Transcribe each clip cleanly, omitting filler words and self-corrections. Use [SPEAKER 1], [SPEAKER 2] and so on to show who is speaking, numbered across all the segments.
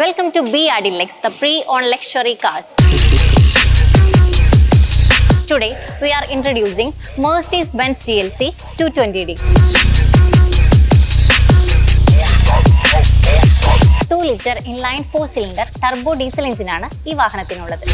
[SPEAKER 1] Welcome to BRD Lex, the pre-owned luxury cars. Today, we are introducing Mercedes-Benz GLC 220D. 2-liter inline 4-cylinder turbo diesel engine ആണ് ഈ വാഹനത്തിനുള്ളത്.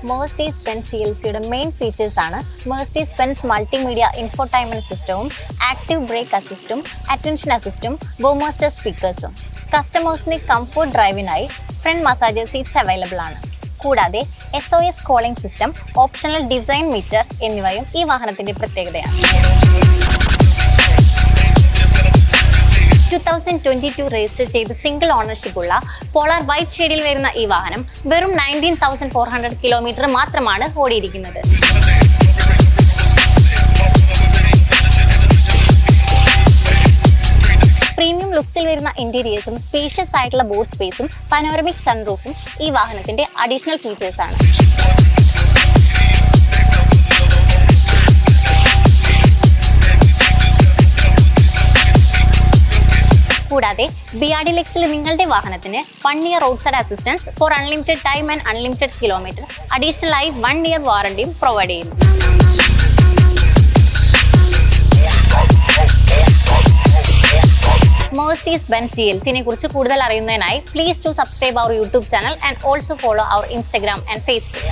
[SPEAKER 1] Mercedes-Benz GLCയുടെ main features ആണ് Mercedes-Benz multimedia infotainment സിസ്റ്റവും active brake അസിസ്റ്റും attention അസിസ്റ്റും Burmester സ്പീക്കേഴ്സും. കസ്റ്റമേഴ്സിന് comfort ഡ്രൈവിനായി front massager seats available ആണ്. കൂടാതെ SOS calling system, optional design meter എന്നിവയും ഈ വാഹനത്തിന്റെ പ്രത്യേകതയാണ്. 2022 രജിസ്റ്റർ ചെയ്ത് സിംഗിൾ ഓണർഷിപ്പ് ഉള്ള പോളാർ വൈറ്റ് ഷെയ്ഡിൽ വരുന്ന ഈ വാഹനം വെറും 19,400 കിലോമീറ്റർ മാത്രമാണ് ഓടിയിരിക്കുന്നത്. പ്രീമിയം ലുക്സിൽ വരുന്ന ഇന്റീരിയേഴ്സും സ്പേഷ്യസ് ആയിട്ടുള്ള ബൂട്ട് സ്പേസും പനോരമിക് സൺറൂഫും ഈ വാഹനത്തിന്റെ അഡീഷണൽ ഫീച്ചേഴ്സ് ആണ്. കൂടാതെ BRD Lexൽ നിങ്ങളുടെ വാഹനത്തിന് 1 year road side assistance for unlimited time and unlimited kilometre, additional ആയി 1 year വാറണ്ടിയും പ്രൊവൈഡ് ചെയ്യുന്നു. Mercedes-Benz GLCനെ കുറിച്ച് കൂടുതൽ അറിയുന്നതിനായി please to subscribe our YouTube channel and also follow our Instagram and Facebook.